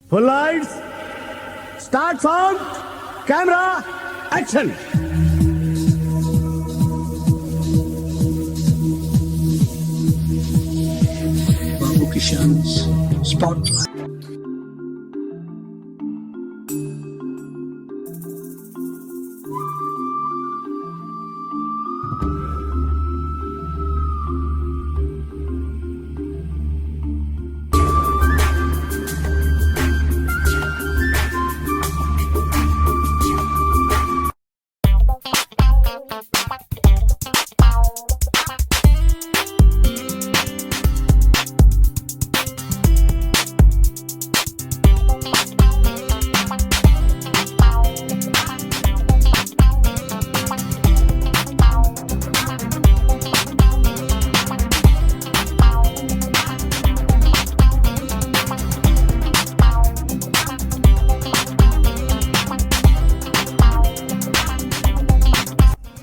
Full lights, start sound, camera, action. BabuKishan's Spotlight.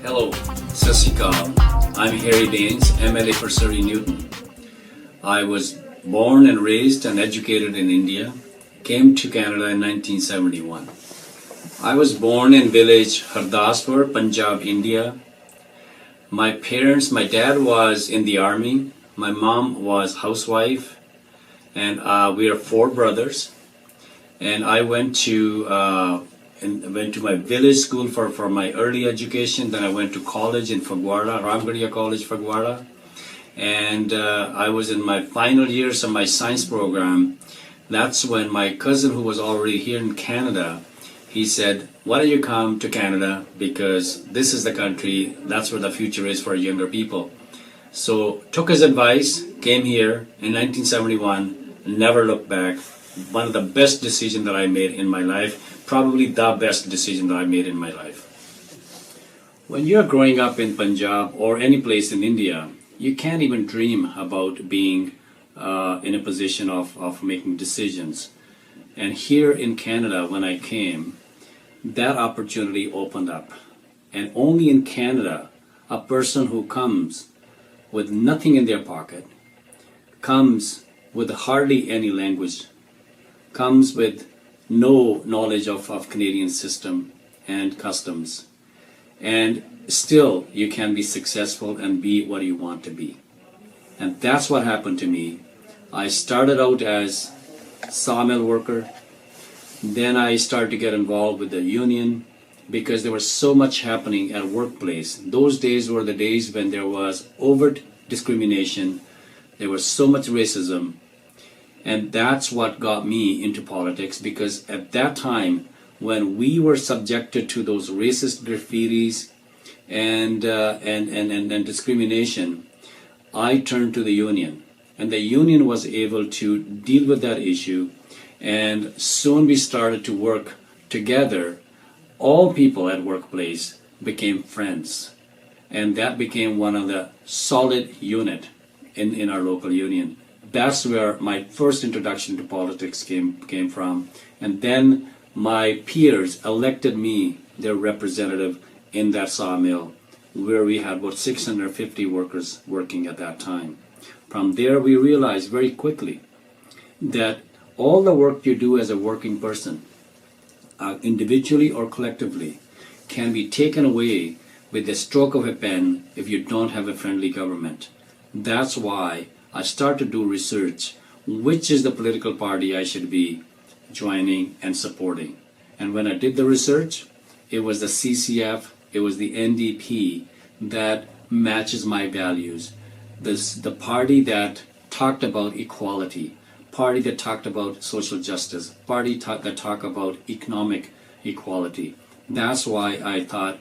Hello, Sat Sri Akal. I'm Harry Bains, MLA for Surrey Newton. I was born and raised and educated in India, came to Canada in 1971. I was born in village Hardaspur, Punjab, India. My dad was in the army, my mom was housewife, and we are four brothers. And I went to my village school for my early education. Then I went to college in Fagwara, Ramgarhia College, Fagwara. And I was in my final years of my science program. That's when my cousin, who was already here in Canada, he said, why don't you come to Canada, because this is the country, that's where the future is for younger people. So took his advice, came here in 1971, never looked back. One of the best decisions that I made in my life, probably the best decision that I made in my life. When you're growing up in Punjab or any place in India, you can't even dream about being in a position of making decisions. And here in Canada, when I came, that opportunity opened up. And only in Canada, a person who comes with nothing in their pocket, comes with hardly any language, comes with no knowledge of Canadian system and customs, and still you can be successful and be what you want to be. And that's what happened to me. I started out as sawmill worker, then I started to get involved with the union because there was so much happening at workplace. Those days were the days when there was overt discrimination, there was so much racism. And that's what got me into politics, because at that time, when we were subjected to those racist graffitis and discrimination, I turned to the union. And the union was able to deal with that issue. And soon we started to work together. All people at workplace became friends. And that became one of the solid unit in our local union. That's where my first introduction to politics came from. And then my peers elected me their representative in that sawmill, where we had about 650 workers working at that time. From there, we realized very quickly that all the work you do as a working person, individually or collectively, can be taken away with the stroke of a pen if you don't have a friendly government. That's why I started to do research, which is the political party I should be joining and supporting. And when I did the research, it was the CCF, it was the NDP that matches my values. The party that talked about equality, party that talked about social justice, party that talked about economic equality. That's why I thought,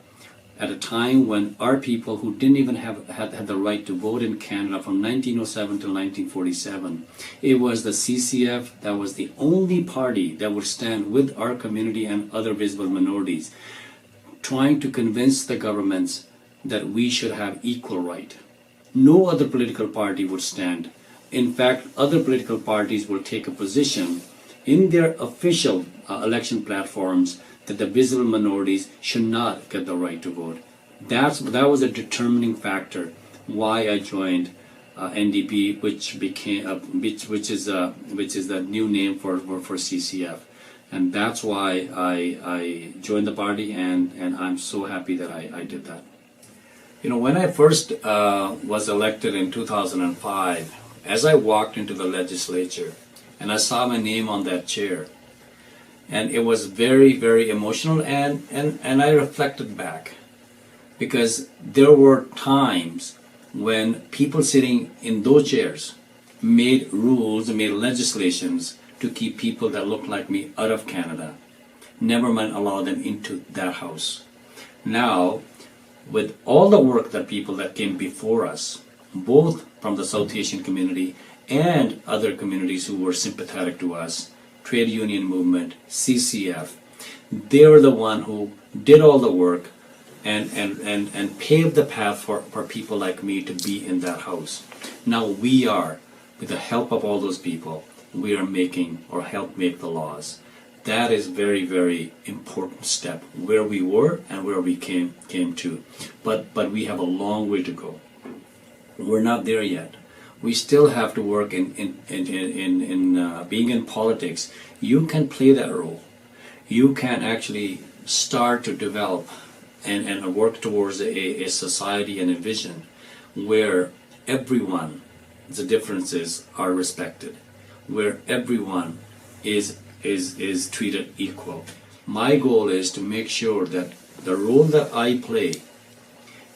at a time when our people who didn't even had the right to vote in Canada from 1907 to 1947, it was the CCF that was the only party that would stand with our community and other visible minorities, trying to convince the governments that we should have equal right. No other political party would stand. In fact, other political parties will take a position in their official election platforms that the visible minorities should not get the right to vote. That was a determining factor why I joined NDP, which became which is the new name for CCF, and that's why I joined the party, and I'm so happy that I did that. You know, when I first was elected in 2005, as I walked into the legislature, and I saw my name on that chair, and it was very, very emotional, and I reflected back, because there were times when people sitting in those chairs made rules and made legislations to keep people that look like me out of Canada, never mind allow them into that house. Now, with all the work that people that came before us, both from the South Asian community and other communities who were sympathetic to us, trade union movement, CCF, they were the one who did all the work and paved the path for people like me to be in that house. Now we are, with the help of all those people, we are making or help make the laws. That is very, very important step, where we were and where we came to. But we have a long way to go. We're not there yet. We still have to work in being in politics. You can play that role. You can actually start to develop and work towards a society and a vision where everyone, the differences are respected, where everyone is treated equal. My goal is to make sure that the role that I play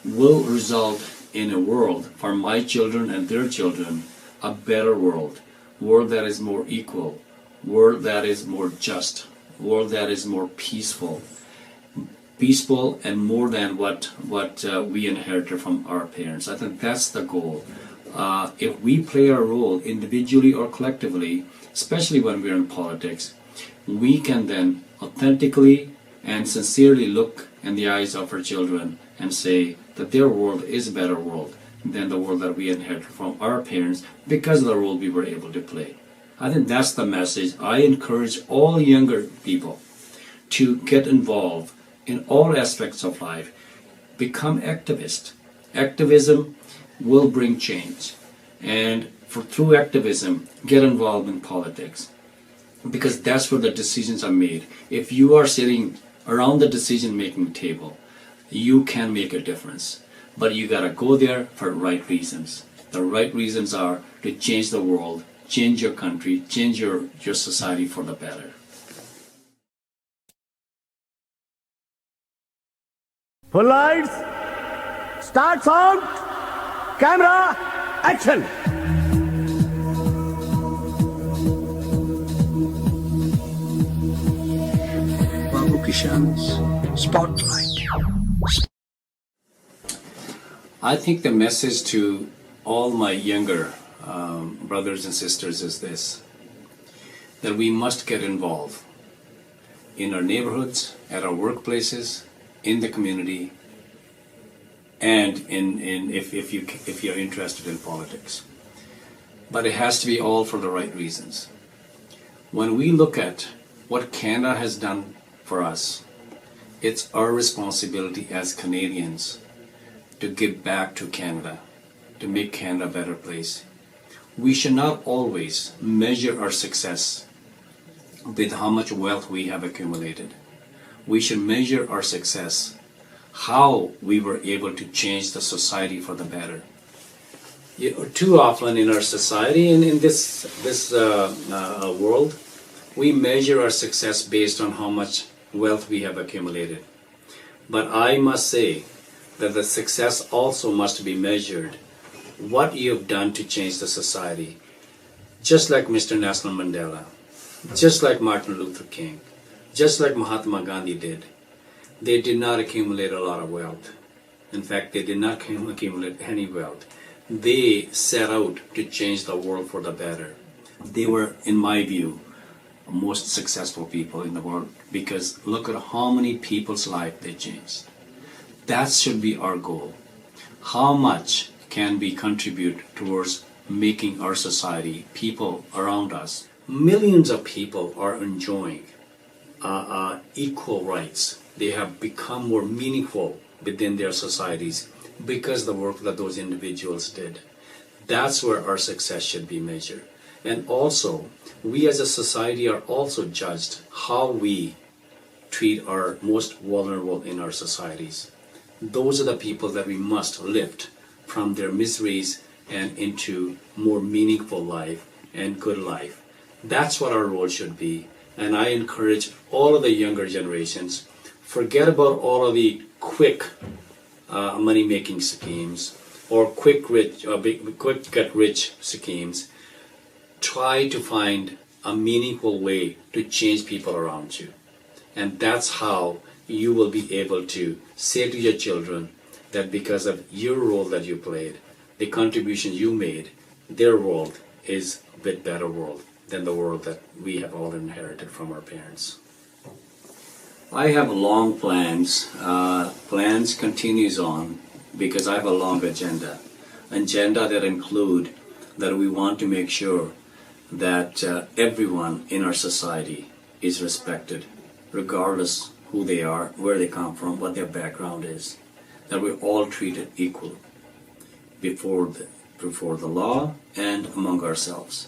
will result in a world for my children and their children, a better world that is more equal, world that is more just, world that is more peaceful and more than what we inherited from our parents. I think that's the goal. If we play our role individually or collectively, especially when we're in politics, we can then authentically and sincerely look in the eyes of our children and say that their world is a better world than the world that we inherited from our parents because of the role we were able to play. I think that's the message. I encourage all younger people to get involved in all aspects of life. Become activists. Activism will bring change. And through activism, get involved in politics. Because that's where the decisions are made. If you are sitting around the decision-making table, you can make a difference. But you gotta go there for the right reasons. The right reasons are to change the world, change your country, change your society for the better. Full lights, start sound, camera, action. BabuKishan's Spotlight. I think the message to all my younger brothers and sisters is this: that we must get involved in our neighborhoods, at our workplaces, in the community, and if you're interested in politics. But it has to be all for the right reasons. When we look at what Canada has done for us, it's our responsibility as Canadians to give back to Canada, to make Canada a better place. We should not always measure our success with how much wealth we have accumulated. We should measure our success how we were able to change the society for the better. Too often in our society and in this world, we measure our success based on how much wealth we have accumulated. But I must say that the success also must be measured what you have done to change the society. Just like Mr. Nelson Mandela, just like Martin Luther King, just like Mahatma Gandhi did. They did not accumulate a lot of wealth. In fact, they did not accumulate any wealth. They set out to change the world for the better. They were, in my view, the most successful people in the world, because look at how many people's lives they changed. That should be our goal. How much can we contribute towards making our society, people around us? Millions of people are enjoying equal rights. They have become more meaningful within their societies because of the work that those individuals did. That's where our success should be measured. And also, we as a society are also judged how we treat our most vulnerable in our societies. Those are the people that we must lift from their miseries and into more meaningful life and good life. That's what our role should be. And I encourage all of the younger generations, forget about all of the quick money-making schemes or quick get rich schemes. Try to find a meaningful way to change people around you. And that's how you will be able to say to your children that because of your role that you played, the contribution you made, their world is a bit better world than the world that we have all inherited from our parents. I have long plans. Plans continues on because I have a long agenda that include that we want to make sure that everyone in our society is respected, regardless who they are, where they come from, what their background is, that we're all treated equally before the law and among ourselves,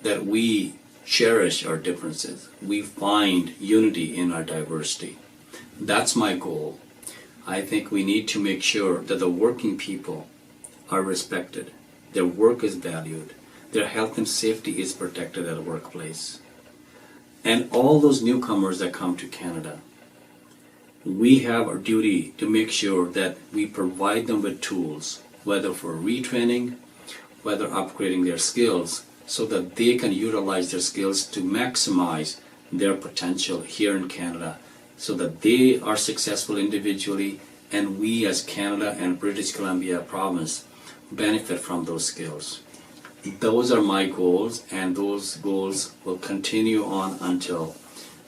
that we cherish our differences, we find unity in our diversity. That's my goal. I think we need to make sure that the working people are respected, their work is valued, their health and safety is protected at a workplace. And all those newcomers that come to Canada, we have our duty to make sure that we provide them with tools, whether for retraining, whether upgrading their skills, so that they can utilize their skills to maximize their potential here in Canada, so that they are successful individually, and we as Canada and British Columbia province benefit from those skills. Those are my goals, and those goals will continue on until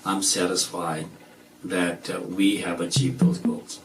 I'm satisfied that we have achieved those goals.